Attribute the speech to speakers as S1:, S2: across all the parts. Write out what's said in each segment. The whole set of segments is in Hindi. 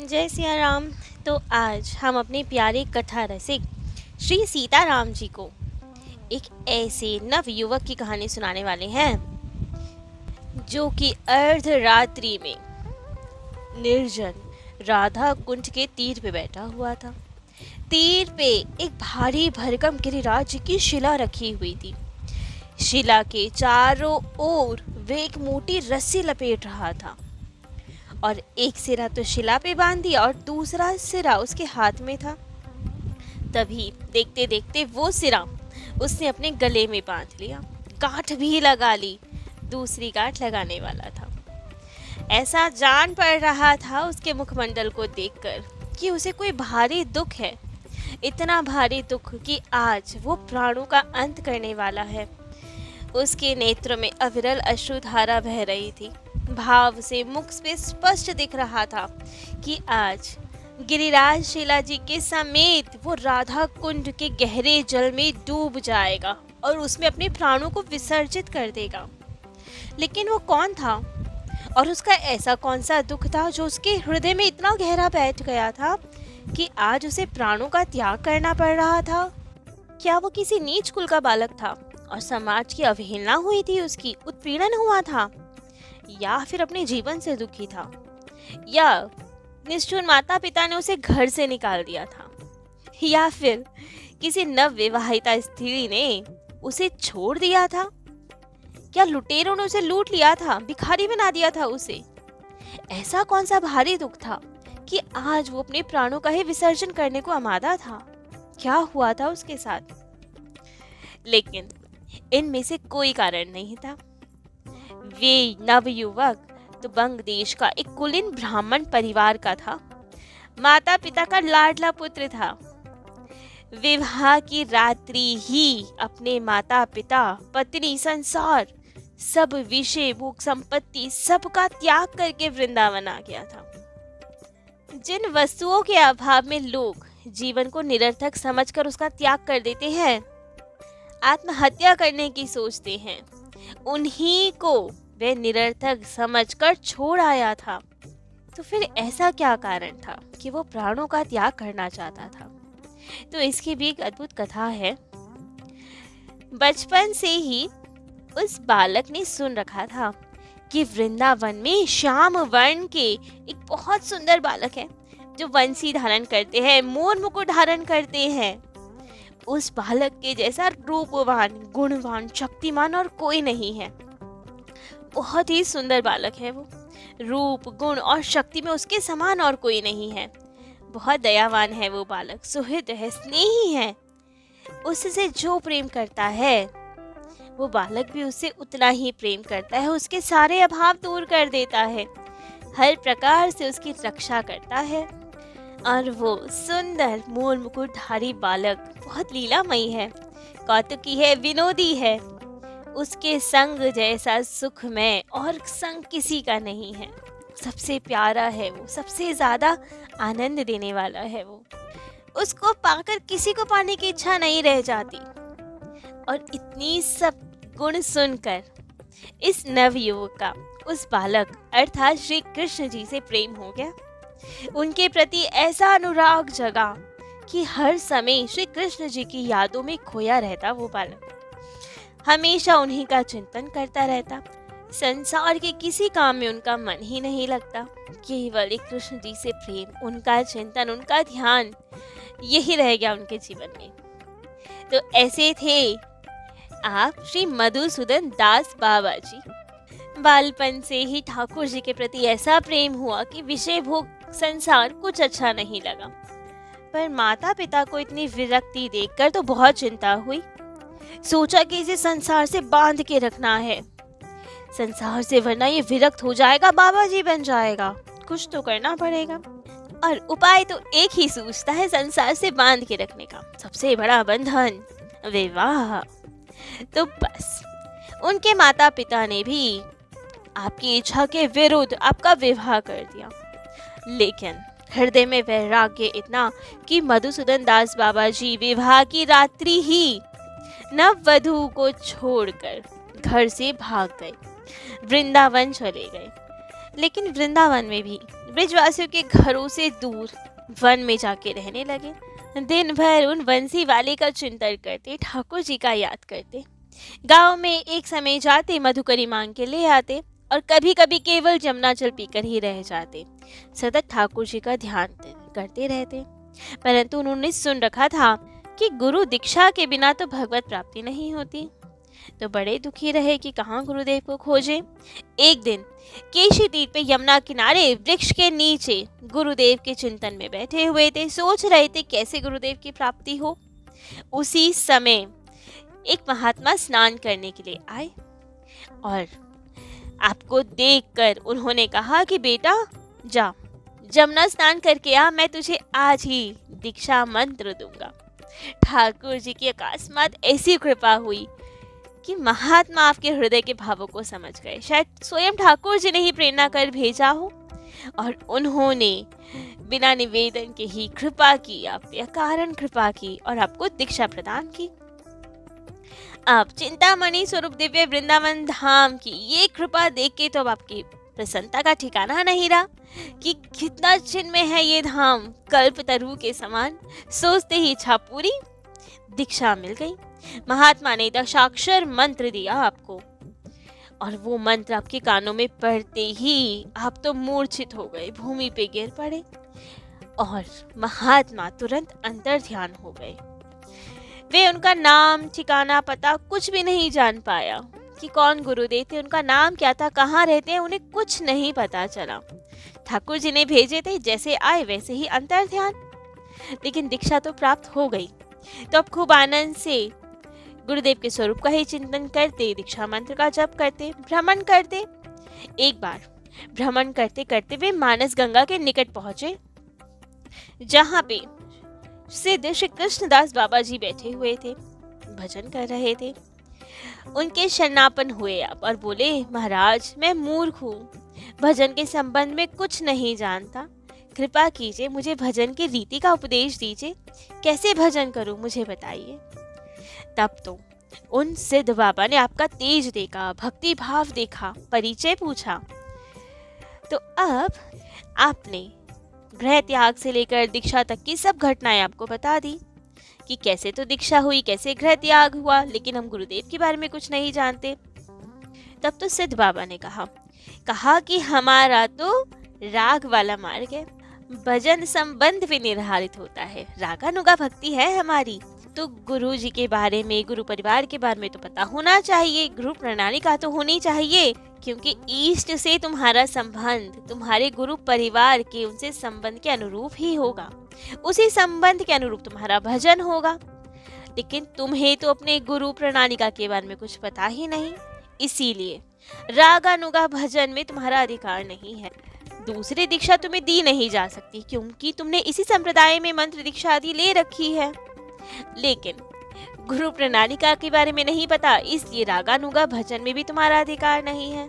S1: जय सिया राम। तो आज हम अपने प्यारे कथा रसिक श्री सीताराम जी को एक ऐसे नव युवक की कहानी सुनाने वाले हैं जो कि अर्धरात्रि में निर्जन राधा कुंड के तीर पे बैठा हुआ था। तीर पे एक भारी भरकम गिरिराज जी की शिला रखी हुई थी। शिला के चारों ओर वे एक मोटी रस्सी लपेट रहा था और एक सिरा तो शिला पे बांध दिया और दूसरा सिरा उसके हाथ में था। तभी देखते देखते वो सिरा उसने अपने गले में बांध लिया, गांठ भी लगा ली, दूसरी गांठ लगाने वाला था। ऐसा जान पड़ रहा था उसके मुखमंडल को देखकर कि उसे कोई भारी दुख है, इतना भारी दुख कि आज वो प्राणों का अंत करने वाला है। उसके नेत्र में अविरल अश्रुधारा बह रही थी। भाव से मुख पे स्पष्ट दिख रहा था कि आज गिरिराज शिला जी के समेत वो राधा कुंड के गहरे जल में डूब जाएगा और उसमें अपने प्राणों को विसर्जित कर देगा। लेकिन वो कौन था और उसका ऐसा कौन सा दुख था जो उसके हृदय में इतना गहरा बैठ गया था कि आज उसे प्राणों का त्याग करना पड़ रहा था? क्या वो किसी नीच कुल का बालक था और समाज की अवहेलना हुई थी, उसकी उत्पीड़न हुआ था, या फिर अपने जीवन से दुखी था, या निष्ठुर माता पिता ने उसे घर से निकाल दिया था, या फिर किसी नव विवाहिता स्त्री ने उसे छोड़ दिया था, क्या लुटेरों ने उसे लूट लिया था, भिखारी बना दिया था उसे? ऐसा कौन सा भारी दुख था कि आज वो अपने प्राणों का ही विसर्जन करने को आमादा था? क्या हुआ था उसके साथ? लेकिन इनमें से कोई कारण नहीं था। वे नवयुवक तो बंग देश का एक कुलीन ब्राह्मण परिवार का था, माता पिता का लाडला पुत्र था। विवाह की रात्रि ही अपने माता पिता, पत्नी, संसार, सब विषय, भोग, संपत्ति, सबका त्याग करके वृंदावन आ गया था। जिन वस्तुओं के अभाव में लोग जीवन को निरर्थक समझकर उसका त्याग कर देते हैं, आत्महत्या करने की सोचते हैं, उन्हीं को वे निरर्थक समझकर छोड़ आया था। तो फिर ऐसा क्या कारण था कि वो प्राणों का त्याग करना चाहता था? तो इसकी भी एक अद्भुत कथा है। बचपन से ही उस बालक ने सुन रखा था कि वृंदावन में श्याम वर्ण के एक बहुत सुंदर बालक है जो वंशी धारण करते हैं, मोर मुकुट धारण करते हैं। उस बालक के जैसा रूपवान, गुणवान, शक्तिमान और कोई नहीं है। बहुत ही सुंदर बालक है वो, रूप, गुण और शक्ति में उसके समान और कोई नहीं है। बहुत दयावान है वो बालक, सुहृद है, स्नेही है। उससे जो प्रेम करता है वो बालक भी उससे उतना ही प्रेम करता है, उसके सारे अभाव दूर कर देता है, हर प्रकार से उसकी रक्षा करता है। और वो सुंदर मोर मुकुटधारी बालक बहुत लीलामयी है, कौतुकी है, विनोदी है। उसके संग जैसा सुखमय और संग किसी का नहीं है। सबसे प्यारा है वो, सबसे ज्यादा आनंद देने वाला है वो। उसको पाकर किसी को पाने की इच्छा नहीं रह जाती। और इतनी सब गुण सुनकर इस नवयुवक का उस बालक अर्थात श्री कृष्ण जी से प्रेम हो गया। उनके प्रति ऐसा अनुराग जगा कि हर समय श्री कृष्ण जी की यादों में खोया रहता वो बालक। हमेशा उन्हीं का चिंतन करता रहता। संसार के किसी काम में उनका मन ही नहीं लगता, केवल एक कृष्ण जी से प्रेम, उनका चिंतन, उनका ध्यान, यही रह गया उनके जीवन में। तो ऐसे थे आप श्री मधुसूदन दास बाबा जी। बालपन से ही ठाकुर जी के प्रति ऐसा प्रेम हुआ कि विषय भोग, संसार कुछ अच्छा नहीं लगा। पर माता पिता को इतनी विरक्ति देखकर तो बहुत चिंता हुई। सोचा कि इसे संसार से बांध के रखना है, संसार से, वरना ये विरक्त हो जाएगा, बाबा जी बन जाएगा। कुछ तो करना पड़ेगा। और उपाय तो एक ही सूझता है संसार से बांध के रखने का, सबसे बड़ा बंधन विवाह। तो बस उनके माता पिता ने भी आपकी इच्छा के विरुद्ध आपका विवाह कर दिया। लेकिन हृदय में वैराग्य इतना कि मधुसूदन दास बाबा जी विवाह की रात्रि ही नववधू को छोड़कर घर से भाग गए, वृंदावन चले गए। लेकिन वृंदावन में भी ब्रिजवासियों के घरों से दूर वन में जाके रहने लगे। दिन भर उन बंसी वाले का चिंतन करते, ठाकुर जी का याद करते। गांव में एक समय जाते, मधुकरी मांग के ले आते और कभी कभी केवल जमुना जल पीकर ही रह जाते। सतत ठाकुर जी का ध्यान करते रहते, परंतु उन्होंने सुन रखा था कि गुरु दीक्षा के बिना तो भगवत प्राप्ति नहीं होती। तो बड़े दुखी रहे कि कहाँ गुरुदेव को खोजें। एक दिन केशी तीर पे यमुना किनारे वृक्ष के नीचे गुरुदेव के चिंतन में बैठे हुए थे, सोच रहे थे कैसे गुरुदेव की प्राप्ति हो। उसी समय एक महात्मा स्नान करने के लिए आए और आपको देखकर उन्होंने कहा कि बेटा जा, जमुना स्नान करके आ, मैं तुझे आज ही दीक्षा मंत्र दूंगा। ठाकुर जी की अकस्मात ऐसी कृपा हुई कि महात्मा आपके हृदय के भावों को समझ गए। शायद स्वयं ठाकुर जी ने ही प्रेरणा कर भेजा हो और उन्होंने बिना निवेदन के ही कृपा की, आप पे अकारण कृपा की और आपको दीक्षा प्रदान की। आप चिंतामणि स्वरूप दिव्य वृंदावन धाम की ये कृपा देख के तो अब आपकी प्रसन्नता का ठिकाना नहीं रहा कि कितना चिन्मय है ये धाम, कल्पतरु के समान। सोचते ही इच्छा पूरी, दीक्षा मिल गई। महात्मा ने दशाक्षर मंत्र दिया आपको और वो मंत्र आपके कानों में पड़ते ही आप तो मूर्छित हो गए, भूमि पे गिर पड़े और महात्मा तुरंत अंतर ध्यान हो गए। वे उनका नाम, ठिकाना, पता कुछ भी नहीं जान पाया कि कौन गुरुदेव थे, उनका नाम क्या था, कहाँ रहते हैं, उन्हें कुछ नहीं पता चला। ठाकुर जी ने भेजे थे, जैसे आए वैसे ही अंतर ध्यान। लेकिन दीक्षा तो प्राप्त हो गई, तो अब खूब आनंद से गुरुदेव के स्वरूप का ही चिंतन करते, दीक्षा मंत्र का जप करते, भ्रमण करते। एक बार भ्रमण करते करते वे मानस गंगा के निकट पहुंचे, जहां पे सिद्ध श्री कृष्णदास बाबा जी बैठे हुए थे, भजन कर रहे थे। उनके शरणापन हुए आप और बोले, महाराज मैं मूर्ख हूँ, भजन के संबंध में कुछ नहीं जानता, कृपा कीजिए मुझे भजन की रीति का उपदेश दीजिए, कैसे भजन करूं मुझे बताइए। तब तो उन सिद्ध बाबा ने आपका तेज देखा, भक्ति भाव देखा, परिचय पूछा। तो अब आपने गृह त्याग से लेकर दीक्षा तक की सब घटनाएं आपको बता दी कि कैसे तो दीक्षा हुई, कैसे गृह त्याग हुआ, लेकिन हम गुरुदेव के बारे में कुछ नहीं जानते। तब तो सिद्ध बाबा ने कहा कि हमारा तो राग वाला मार्ग है, भजन संबंध भी निर्धारित होता है, रागानुगा भक्ति है हमारी, तो गुरु जी के बारे में, गुरु परिवार के बारे में तो पता होना चाहिए, गुरु प्रणाली का तो होनी चाहिए, क्योंकि इष्ट से तुम्हारा संबंध तुम्हारे गुरु परिवार के उनसे संबंध के अनुरूप ही होगा, उसी संबंध के अनुरूप तुम्हारा भजन होगा। लेकिन तुम्हें तो अपने गुरु प्रणालिका के बारे में कुछ पता ही नहीं, इसीलिए रागानुगा भजन में तुम्हारा अधिकार नहीं है। दूसरी दीक्षा तुम्हें दी नहीं जा सकती, क्योंकि तुमने इसी संप्रदाय में मंत्र दीक्षा आदि ले रखी है, लेकिन गुरु प्रणालिका के बारे में नहीं पता, इसलिए रागानुगा भजन में भी तुम्हारा अधिकार नहीं है।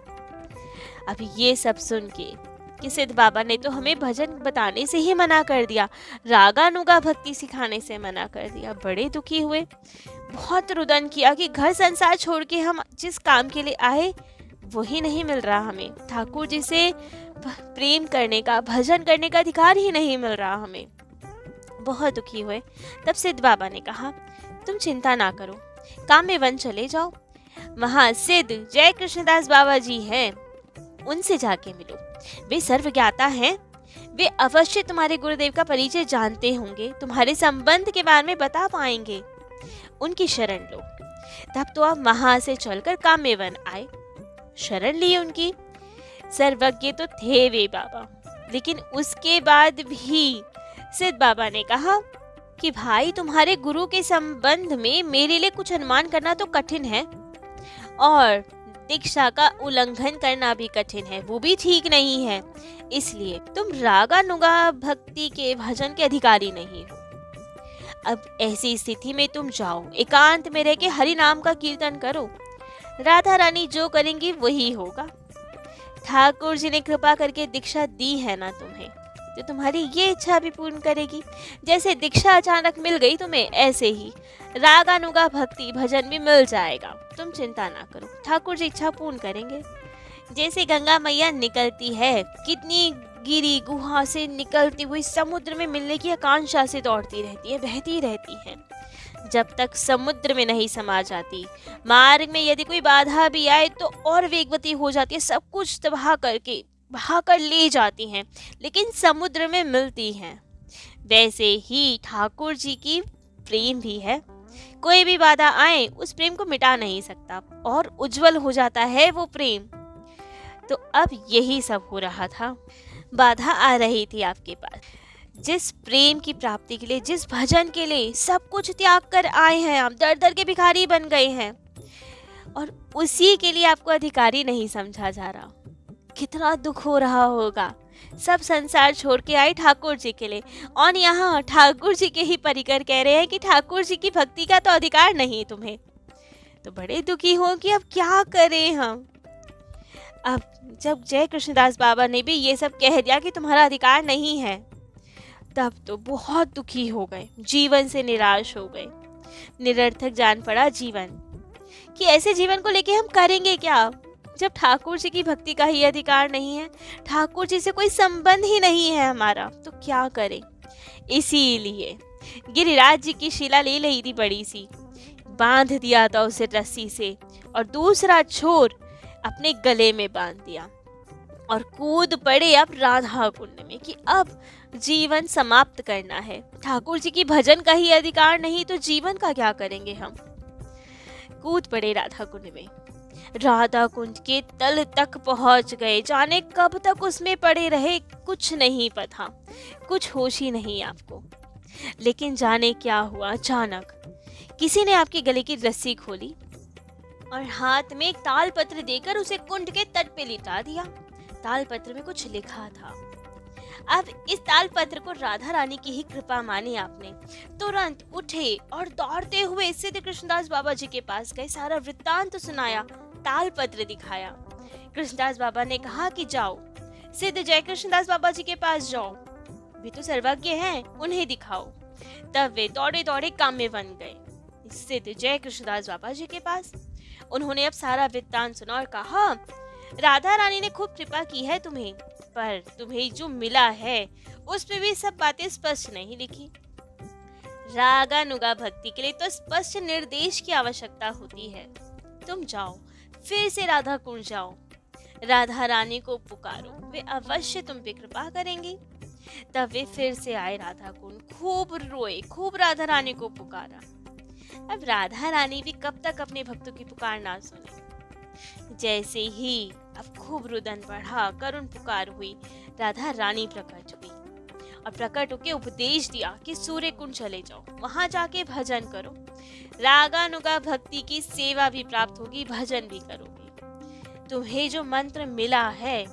S1: अब ये सब सुन के कि सिद्ध बाबा ने तो हमें भजन बताने से ही मना कर दिया, रागानुगा भक्ति सिखाने से मना कर दिया। बड़े दुखी हुए, बहुत रुदन किया कि घर संसार छोड़ के हम जिस काम के लिए आए वही नहीं मिल रहा, हमें ठाकुर जी से प्रेम करने का, भजन करने का अधिकार ही नहीं मिल रहा हमें। बहुत दुखी हुए। तब सिद्ध बाबा ने कहा, तुम चिंता ना करो, काम्य वन चले जाओ, वहां सिद्ध जय कृष्णदास बाबा जी हैं, उनसे जाके मिलो, वे सर्वज्ञाता हैं, वे अवश्य तुम्हारे गुरुदेव का परिचय जानते होंगे, तुम्हारे संबंध के बारे में बता पाएंगे, उनकी शरण लो। तब तो आप वहां से चलकर काम्य वन आए, शरण ली उनकी। सर्वज्ञ तो थे वे बाबा, लेकिन उसके बाद भी सिद्ध बाबा ने कहा कि भाई तुम्हारे गुरु के संबंध में मेरे लिए कुछ अनुमान करना तो कठिन है, और दीक्षा का उल्लंघन करना भी कठिन है, वो भी ठीक नहीं है, इसलिए तुम रागानुगा भक्ति के भजन के अधिकारी नहीं हो। अब ऐसी स्थिति में तुम जाओ, एकांत में रह के हरि नाम का कीर्तन करो, राधा रानी जो करेंगी वही होगा। ठाकुर जी ने कृपा करके दीक्षा दी है ना तुम्हें, तो तुम्हारी ये इच्छा भी पूर्ण करेगी। जैसे दीक्षा अचानक मिल गई तुम्हें, ऐसे ही रागानुगा भक्ति भजन भी मिल जाएगा, तुम चिंता ना करो, ठाकुर जी इच्छा पूर्ण करेंगे। जैसे गंगा मैया निकलती है, कितनी गिरी गुहा से निकलती हुई समुद्र में मिलने की आकांक्षा से दौड़ती रहती है, बहती रहती है, जब तक समुद्र में नहीं समा जाती। मार्ग में यदि कोई बाधा भी आए तो और वेगवती हो जाती है, सब कुछ तबाह करके बहा कर ले जाती हैं, लेकिन समुद्र में मिलती हैं। वैसे ही ठाकुर जी की प्रेम भी है, कोई भी बाधा आए उस प्रेम को मिटा नहीं सकता और उज्जवल हो जाता है वो प्रेम। तो अब यही सब हो रहा था, बाधा आ रही थी आपके पास। जिस प्रेम की प्राप्ति के लिए, जिस भजन के लिए सब कुछ त्याग कर आए हैं, आप दर दर के भिखारी बन गए हैं और उसी के लिए आपको अधिकारी नहीं समझा जा रहा। कितना दुख हो रहा होगा। सब संसार छोड़ के आए ठाकुर जी के लिए, और यहाँ ठाकुर जी के ही परिकर कह रहे हैं कि ठाकुर जी की भक्ति का तो अधिकार नहीं तुम्हें। तो बड़े दुखी हो कि अब क्या करें हम। अब जब जय कृष्णदास बाबा ने भी ये सब कह दिया कि तुम्हारा अधिकार नहीं है, तब तो बहुत दुखी हो गए, जीवन से निराश हो गए। निरर्थक जान पड़ा जीवन, कि ऐसे जीवन को लेके हम करेंगे क्या जब ठाकुर जी की भक्ति का ही अधिकार नहीं है, ठाकुर जी से कोई संबंध ही नहीं है हमारा, तो क्या करें। इसीलिए गिरिराज जी की शिला ले ली थी बड़ी सी, बांध दिया था उसे रस्सी से और दूसरा छोर अपने गले में बांध दिया और कूद पड़े अब राधा कुंड में कि अब जीवन समाप्त करना है। ठाकुर जी की भजन का ही अधिकार नहीं तो जीवन का क्या करेंगे हम। कूद पड़े राधा कुंड में, राधा कुंड के तल तक पहुंच गए। जाने कब तक उसमें पड़े रहे कुछ नहीं पता, कुछ होश ही नहीं आपको। लेकिन जाने क्या हुआ, अचानक किसी ने आपके गले की रस्सी खोली और हाथ में एक ताल पत्र देकर उसे कुंड के तट पे लिटा दिया। ताल पत्र में कुछ लिखा था। अब इस ताल पत्र को राधा रानी की ही कृपा मानी आपने। तुरंत उठे और दौड़ते हुए सिद्ध कृष्णदास बाबा जी के पास गए, सारा वृत्तांत सुनाया, ताल पत्र दिखाया। कृष्णदास बाबा ने कहा कि जाओ सिद्ध जय कृष्णदास बाबा जी के पास जाओ, वे तो सर्वज्ञ हैं, उन्हें दिखाओ। तब वे दौड़े दौड़े काम्य बन गए सिद्ध जय कृष्णदास बाबा जी के पास। उन्होंने अब सारा वृत्तांत सुना और कहा, राधा रानी ने खूब कृपा की है तुम्हें, पर तुम्हें जो मिला है उस पे भी सब बातें स्पष्ट नहीं लिखी। रागानुगा भक्ति के लिए तो स्पष्ट निर्देश की आवश्यकता होती है। तुम जाओ, फिर से राधा कुंड जाओ, राधा रानी को पुकारो, वे अवश्य तुम पे कृपा करेंगी। तब वे फिर से आए राधा कुंड, खूब रोए, खूब राधा रानी को पुकारा। अब राधा रानी भी कब तक अपने भक्तों की पुकार ना सुने। जैसे ही अब खूब रुदन बढ़ा, करुण पुकार हुई, राधा रानी प्रकट हुई और प्रकट होके उपदेश दिया कि सूर्य कुंड चले जाओ, वहां जाके भजन करो, रागानुगा भक्ति की सेवा भी प्राप्त होगी, भजन भी करोगे। तुम्हें जो मंत्र मिला है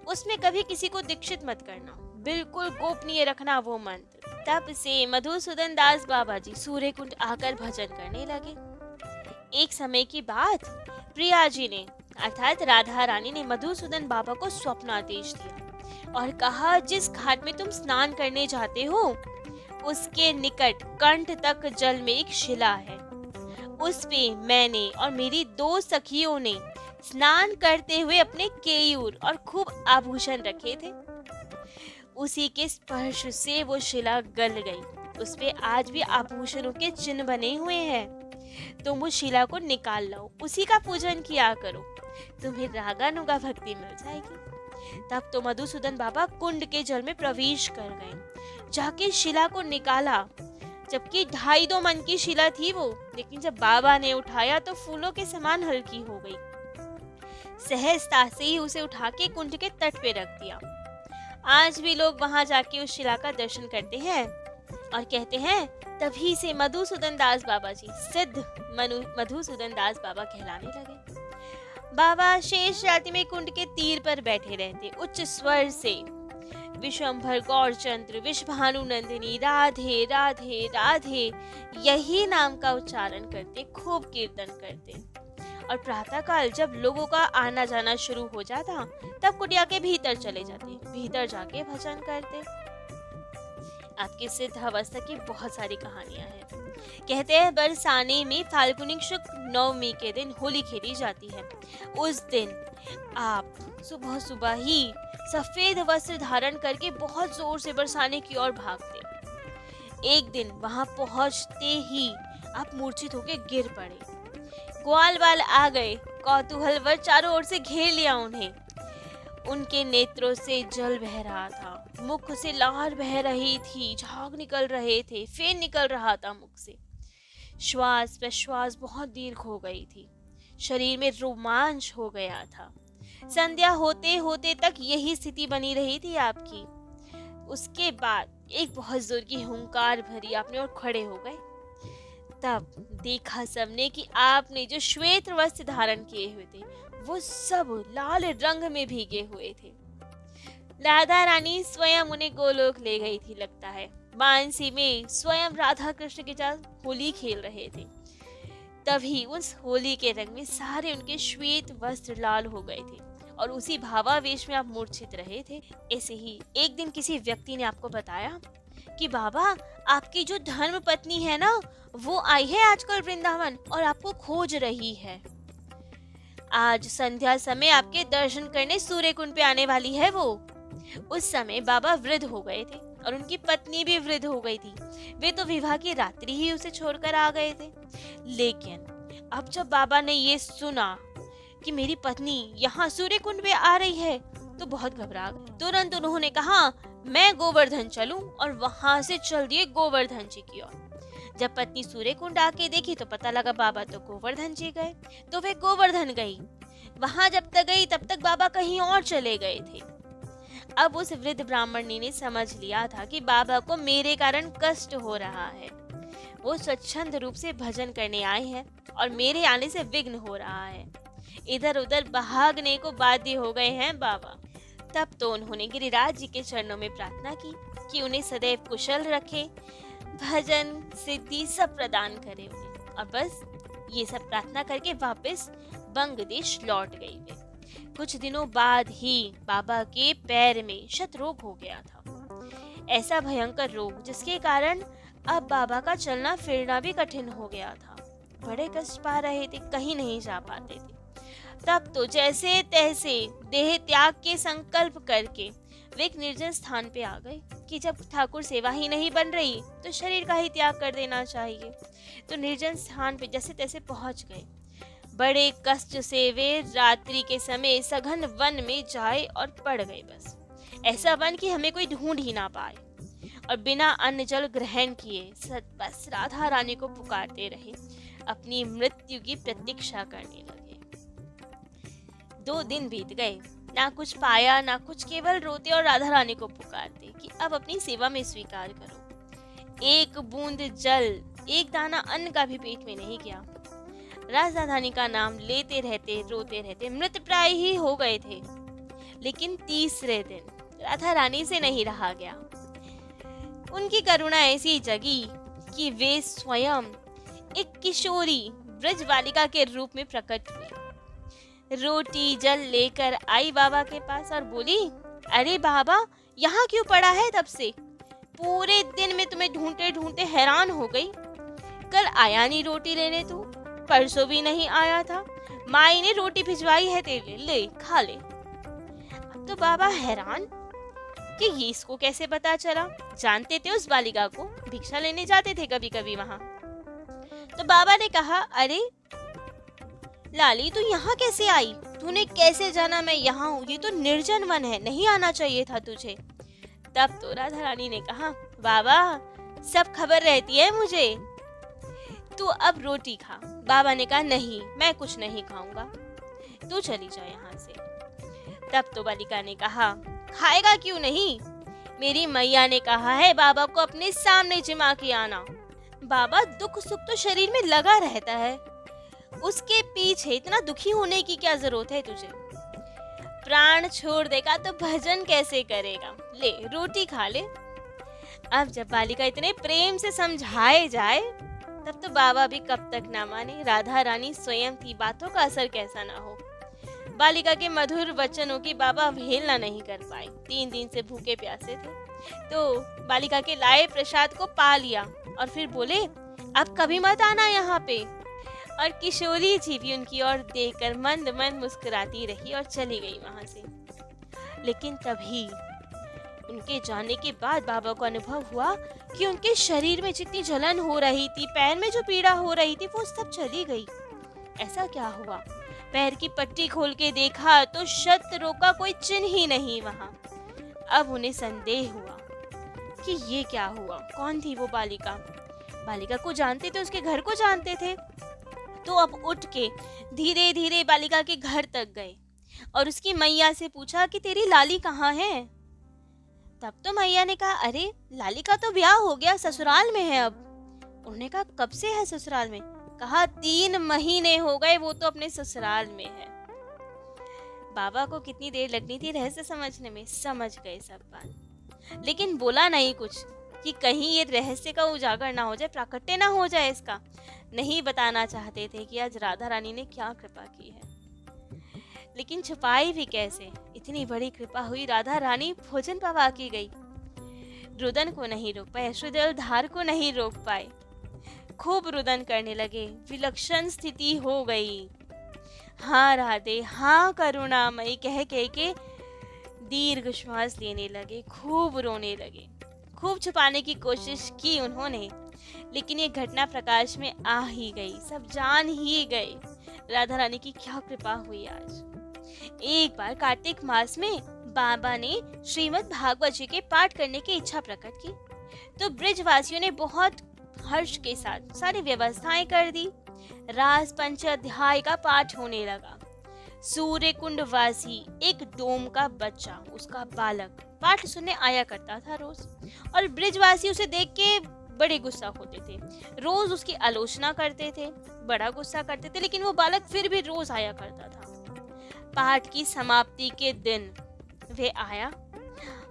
S1: उसमें कभी किसी को दीक्षित मत करना, बिल्कुल गोपनीय रखना वो मंत्र। तब से मधुसूदन दास बाबा जी सूर्य कुंड आकर भजन करने लगे। एक समय की बात, प्रिया जी ने अर्थात राधा रानी ने मधुसूदन बाबा को स्वप्नादेश दिया और कहा, जिस घाट में तुम स्नान करने जाते हो उसके निकट कंठ तक जल में एक शिला है, उस पे मैंने और मेरी 2 सखियों ने स्नान करते हुए अपने केयूर और खूब आभूषण रखे थे। उसी के स्पर्श से वो शिला गल गई, उस पे आज भी आभूषणों के चिन्ह बने हुए हैं। तुम उस शिला को निकाल लो, उसी का पूजन किया करो, तुम्हें रागानुगा भक्ति मिल जाएगी। तब तो मधुसूदन बाबा कुंड के जल में प्रवेश कर गए, जाके शिला को निकाला, जबकि 2.5 मन की शिला थी वो, लेकिन जब बाबा ने उठाया तो फूलों के समान हल्की हो गई। सहजता से ही उसे उठा के कुंड के तट पे रख दिया। आज भी लोग वहां जाके उस शिला का दर्शन करते हैं और कहते हैं, तभी से मधुसूदन दास बाबा जी सिद्ध मधुसूदन दास बाबा कहलाने लगे। बाबा शेष रात्रि में कुंड के तीर पर बैठे रहते, उच्च स्वर से विश्वंभर गौरचंद्र विश्वभानु नंदिनी राधे राधे राधे यही नाम का उच्चारण करते, खूब कीर्तन करते। और प्रातःकाल जब लोगों का आना जाना शुरू हो जाता, तब कुटिया के भीतर चले जाते, भीतर जाके भजन करते। आपकी सिद्ध अवस्था की बहुत सारी कहानियां हैं। कहते हैं बरसाने में फाल्गुनी शुक्ल नवमी के दिन होली खेली जाती है। उस दिन आप सुबह सुबह ही सफेद वस्त्र धारण करके बहुत जोर से बरसाने की ओर भागते। एक दिन वहां पहुंचते ही आप मूर्छित होकर गिर पड़े। ग्वाल वाल आ गए, कौतूहलवर चारों ओर से घेर लिया उन्हें। उनके नेत्रों से जल बह रहा था, मुख से लार बह रही थी, झाग निकल रहे थे, फेन निकल रहा था मुख से। श्वास प्रश्वास बहुत दीर्घ हो गई थी, शरीर में रोमांच हो गया था। संध्या होते होते तक यही स्थिति बनी रही थी आपकी। उसके बाद एक बहुत जोर की हुंकार भरी आपने और खड़े हो गए। तब देखा सबने कि आपने जो श्वेत वस्त्र धारण किए हुए थे वो सब लाल रंग में भीगे हुए थे। राधा रानी स्वयं उन्हें गोलोक ले गई थी लगता है। मानसी में स्वयं राधा कृष्ण के साथ होली खेल रहे थे। तभी उस होली के रंग में सारे उनके श्वेत वस्त्र लाल हो गए थे और उसी भावावेश में आप मूर्छित रहे थे। ऐसे ही एक दिन किसी व्यक्ति ने आपको बताया कि बाबा, आपकी जो धर्म पत्नी है ना, वो आई है आजकल वृंदावन और आपको खोज रही है। आज संध्या समय आपके दर्शन करने सूर्य कुंड पे आने वाली है वो। उस समय बाबा वृद्ध हो गए थे और उनकी पत्नी भी वृद्ध हो गई थी। वे तो विवाह की रात्रि ही उसे छोड़कर आ गए थे। लेकिन अब जब बाबा ने ये सुना कि मेरी पत्नी यहाँ सूर्य कुंड पे आ रही है तो बहुत घबरा गए। तुरंत उन्होंने कहा, मैं गोवर्धन चलूं, और वहां से चल दिए गोवर्धन जी की ओर। जब पत्नी सूर्य कुंड आके देखी तो पता लगा बाबा तो गोवर्धन जी गए, तो वे गोवर्धन गई। वहां जब तक गई तब तक बाबा कहीं और चले गए थे। अब उस वृद्ध ब्राह्मणी ने समझ लिया था कि बाबा को मेरे कारण कष्ट हो रहा है। वो स्वच्छंद रूप से भजन करने आए हैं और मेरे आने से विघ्न हो रहा है। इधर उधर भागने को बाध्य हो गए हैं बाबा। तब तो उन्होंने गिरिराज जी के चरणों में प्रार्थना की कि उन्हें सदैव कुशल रखे, भजन सिद्धि सब प्रदान करे उन्हें। और बस ये सब प्रार्थना करके वापस बंग देश लौट गई वे। कुछ दिनों बाद ही बाबा के पैर में शत रोग हो गया था। ऐसा भयंकर रोग जिसके कारण अब बाबा का चलना फिरना भी कठिन हो गया था। बड़े कष्ट पा रहे थे, कहीं नहीं जा पाते थे। तब तो जैसे तैसे देह त्याग के संकल्प करके वे एक निर्जन स्थान पे आ गए कि जब ठाकुर सेवा ही नहीं बन रही तो शरीर का ही त्याग कर देना चाहिए। तो निर्जन स्थान पे जैसे तैसे पहुंच गए। बड़े कष्ट से वे रात्रि के समय सघन वन में जाए और पड़ गए। बस ऐसा वन कि हमें कोई ढूंढ ही ना पाए, और बिना अन्न जल ग्रहण किए बस राधा रानी को पुकारते रहे, अपनी मृत्यु की प्रतीक्षा करने लगे। 2 दिन बीत गए, ना कुछ पाया ना कुछ, केवल रोते और राधा रानी को पुकारते कि अब अपनी सेवा में स्वीकार करो। एक बूंद जल, एक दाना अन्न का भी पेट में नहीं गया। राधा रानी का नाम लेते रहते, रोते रहते, मृत प्राय ही हो गए थे। लेकिन तीसरे दिन राधा रानी से नहीं रहा गया। उनकी करुणा ऐसी जगी कि वे स्वयं एक किशोरी ब्रज बालिका के रूप में प्रकट हुई। रोटी जल लेकर आई बाबा के पास और बोली, अरे बाबा, यहाँ क्यों पड़ा है तब से? पूरे दिन में तुम्हें ढूंढते ढूंढते हैरान हो गई। कल आया नहीं रोटी लेने तू, परसों भी नहीं आया था। माई ने रोटी भिजवाई है तेरे लिए, ले खा ले। अब तो बाबा हैरान कि ये इसको कैसे पता चला। जानते थे उस बालिका को, भिक्षा लेने जाते थे कभी कभी वहां। तो बाबा ने कहा, अरे लाली, तू यहाँ कैसे आई? तूने कैसे जाना मैं यहाँ हूँ? ये तो निर्जन वन है, नहीं आना चाहिए था तुझे। तब तो राधा रानी ने कहा, बाबा सब खबर रहती है मुझे, तू अब रोटी खा। बाबा ने कहा, नहीं, मैं कुछ नहीं खाऊंगा, तू चली जा यहाँ से। तब तो बालिका ने कहा, खाएगा क्यों नहीं? मेरी मैया ने कहा है बाबा को अपने सामने जिमा के आना। बाबा, दुख सुख तो शरीर में लगा रहता है, उसके पीछे इतना दुखी होने की क्या जरूरत है तुझे? प्राण छोड़ देगा तो भजन कैसे करेगा? ले रोटी खा ले। अब जब बालिका इतने प्रेम से समझाए जाए तब तो बाबा भी कब तक ना माने। राधा रानी स्वयं थी, बातों का असर कैसा ना हो। बालिका के मधुर वचनों की बाबा अवहेलना नहीं कर पाए। 3 दिन से भूखे प्यासे थे। तो बालिका के लाए प्रसाद को पा लिया और फिर बोले, अब कभी मत आना यहाँ पे। और किशोरी जी भी उनकी ओर देखकर मंद मंद मुस्कुराती रही और चली गई वहां से। लेकिन तभी उनके जाने के बाद बाबा को अनुभव हुआ कि उनके शरीर में जितनी जलन हो रही थी, पैर में जो पीड़ा हो रही थी, वो सब चली गई। ऐसा क्या हुआ? पैर की पट्टी खोल के देखा तो शत्रुओं का कोई चिन्ह ही नहीं वहां। अब उन्हें संदेह हुआ कि ये क्या हुआ, कौन थी वो बालिका? बालिका को जानते थे, उसके घर को जानते थे। तो अब उठ के धीरे धीरे बालिका के घर तक गए और उसकी मैया से पूछा कि तेरी लाली कहाँ है? तब तो मैया ने कहा, अरे लाली का तो ब्याह हो गया, ससुराल में है अब। उन्होंने कहा, कब से है ससुराल में? कहा, 3 महीने हो गए, वो तो अपने ससुराल में है। बाबा को कितनी देर लगनी थी रहस्य समझने में, समझ गए सब बात, लेकिन बोला नहीं कुछ कि कहीं ये रहस्य का उजागर ना हो जाए, प्राकट्य ना हो जाए इसका। नहीं बताना चाहते थे कि आज राधा रानी ने क्या कृपा की है, लेकिन छुपाई भी कैसे? इतनी बड़ी कृपा हुई, राधा रानी भोजन पवा की गई। रुदन को नहीं रोक पाए, अश्रुजल धार को नहीं रोक पाए, खूब रुदन करने लगे, विलक्षण स्थिति हो गई। हाँ राधे, हाँ करुणामयी कह के दीर्घ श्वास लेने लगे, खूब रोने लगे। खूब छुपाने की कोशिश की उन्होंने, लेकिन ये घटना प्रकाश में आ ही गई, सब जान ही गए राधा रानी की क्या कृपा हुई आज। एक बार कार्तिक मास में बाबा ने श्रीमद् भागवत जी के पाठ करने की इच्छा प्रकट की, तो ब्रिजवासियों ने बहुत हर्ष के साथ सारी व्यवस्थाएं कर दी। रास पंचाध्याय का पाठ होने लगा। सूर्य कुंड वासी एक डोम का बच्चा, उसका बालक पाठ सुनने आया करता था रोज, और ब्रिजवासी उसे देख के बड़े गुस्सा होते थे, रोज उसकी आलोचना करते थे, बड़ा गुस्सा करते थे, लेकिन वो बालक फिर भी रोज आया करता था। पाठ की समाप्ति के दिन वे आया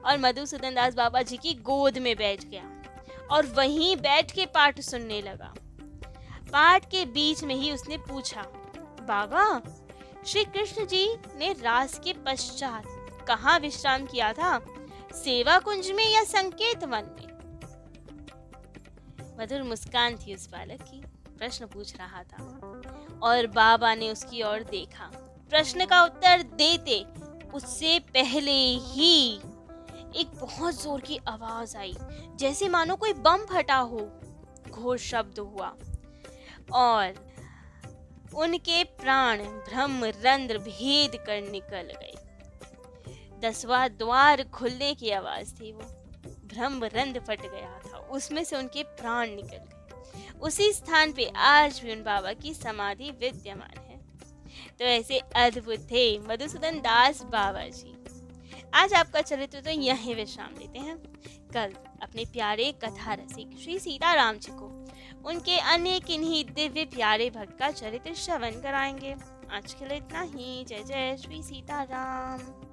S1: और मधुसूदन दास बाबा जी की गोद में बैठ गया और वहीं बैठ के पाठ सुनने लगा। पाठ के बीच में ही उसने पूछा, बाबा, श्री कृष्ण जी ने रास के पश्चात कहाँ विश्राम किया था, सेवा कुंज में या संकेत वन में? मधुर मुस्कान थी उस बालक की, प्रश्न पूछ रहा था और बाबा ने उसकी ओर देखा। प्रश्न का उत्तर देते उससे पहले ही एक बहुत जोर की आवाज आई, जैसे मानो कोई बम फटा हो। घोर शब्द हुआ और उनके प्राण ब्रह्म रंध्र भेद कर निकल गए। 10वां द्वार खुलने की आवाज थी वो, ब्रह्म रंध्र फट गया था, उसमें से उनके प्राण निकल गए। उसी स्थान पे आज भी उन बाबा की समाधि विद्यमान है। तो ऐसे अद्भुत थे मधुसूदन दास बाबा जी। आज आपका चरित्र तो यहीं विश्राम लेते हैं। कल अपने प्यारे कथा रसिक श्री सीताराम जी को उनके अन्य किन्हीं दिव्य प्यारे भक्त का चरित्र श्रवण कराएंगे। आज के लिए इतना ही। जय जय श्री सीताराम।